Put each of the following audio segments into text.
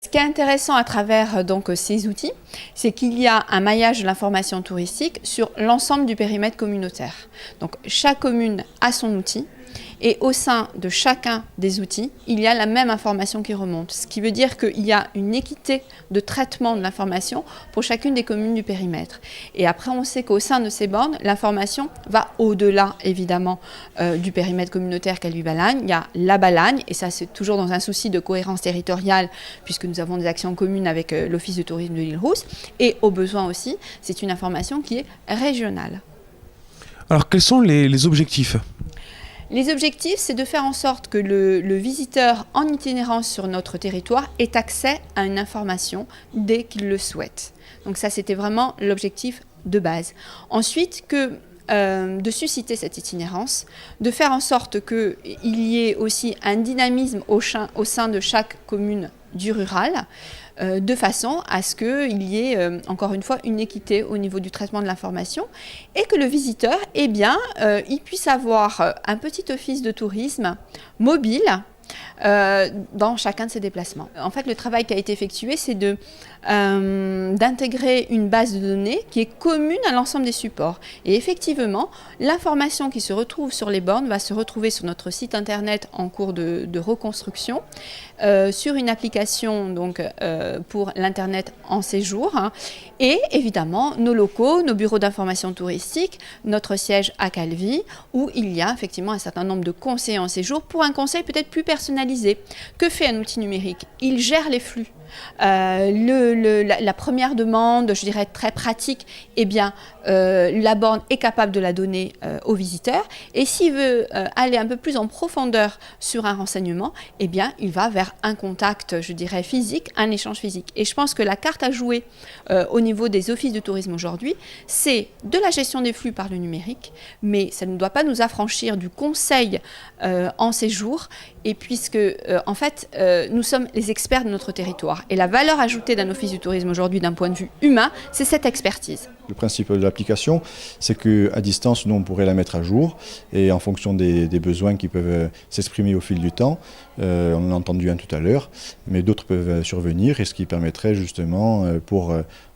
Ce qui est intéressant à travers ces outils, c'est qu'il y a un maillage de l'information touristique sur l'ensemble du périmètre communautaire. Donc chaque commune a son outil et au sein de chacun des outils, il y a la même information qui remonte. Ce qui veut dire qu'il y a une équité de traitement de l'information pour chacune des communes du périmètre. Et après, on sait qu'au sein de ces bornes, l'information va au-delà, évidemment, du périmètre communautaire qu'elle lui balagne. Il y a la balagne, et ça c'est toujours dans un souci de cohérence territoriale, puisque nous avons des actions communes avec l'Office de tourisme de l'île Rousse, et au besoin aussi, c'est une information qui est régionale. Alors quels sont les objectifs ? Les objectifs, c'est de faire en sorte que le visiteur en itinérance sur notre territoire ait accès à une information dès qu'il le souhaite. Donc ça, c'était vraiment l'objectif de base. Ensuite, de susciter cette itinérance, de faire en sorte qu'il y ait aussi un dynamisme au sein de chaque commune du rural, de façon à ce qu'il y ait, encore une fois, une équité au niveau du traitement de l'information et que le visiteur, il puisse avoir un petit office de tourisme mobile dans chacun de ses déplacements. En fait, le travail qui a été effectué, c'est d'intégrer une base de données qui est commune à l'ensemble des supports. Et effectivement, l'information qui se retrouve sur les bornes va se retrouver sur notre site internet en cours de reconstruction, sur une application pour l'internet en séjour, et évidemment nos locaux, nos bureaux d'information touristique, notre siège à Calvi, où il y a effectivement un certain nombre de conseillers en séjour pour un conseil peut-être plus personnalisé. Que fait un outil numérique? Il gère les flux. La première demande, je dirais très pratique, la borne est capable de la donner au visiteur, et s'il veut aller un peu plus en profondeur sur un renseignement, il va vers un contact, je dirais physique, un échange physique. Et je pense que la carte à jouer au niveau des offices de tourisme aujourd'hui, c'est de la gestion des flux par le numérique, mais ça ne doit pas nous affranchir du conseil en séjour, et puisque nous sommes les experts de notre territoire. Et la valeur ajoutée d'un office du tourisme aujourd'hui d'un point de vue humain, c'est cette expertise. Le principe de l'application, c'est qu'à distance, nous, on pourrait la mettre à jour et en fonction des besoins qui peuvent s'exprimer au fil du temps, on en a entendu un tout à l'heure, mais d'autres peuvent survenir, et ce qui permettrait justement pour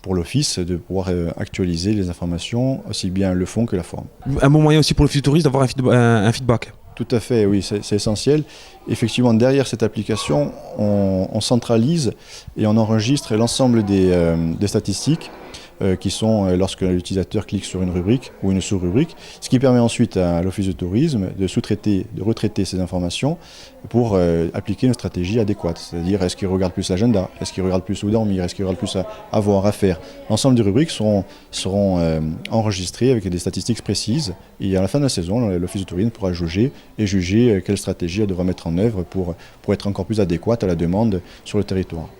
l'office de pouvoir actualiser les informations, aussi bien le fond que la forme. Un bon moyen aussi pour l'office du tourisme d'avoir un feedback. Tout à fait, oui, c'est essentiel. Effectivement, derrière cette application, on centralise et on enregistre l'ensemble des statistiques qui sont lorsque l'utilisateur clique sur une rubrique ou une sous-rubrique, ce qui permet ensuite à l'Office de tourisme de retraiter ces informations pour appliquer une stratégie adéquate. C'est-à-dire, est-ce qu'il regarde plus l'agenda, est-ce qu'il regarde plus où dormir, est-ce qu'il regarde plus à voir, à faire. L'ensemble des rubriques seront enregistrées avec des statistiques précises, et à la fin de la saison, l'Office de tourisme pourra juger quelle stratégie elle devra mettre en œuvre pour être encore plus adéquate à la demande sur le territoire.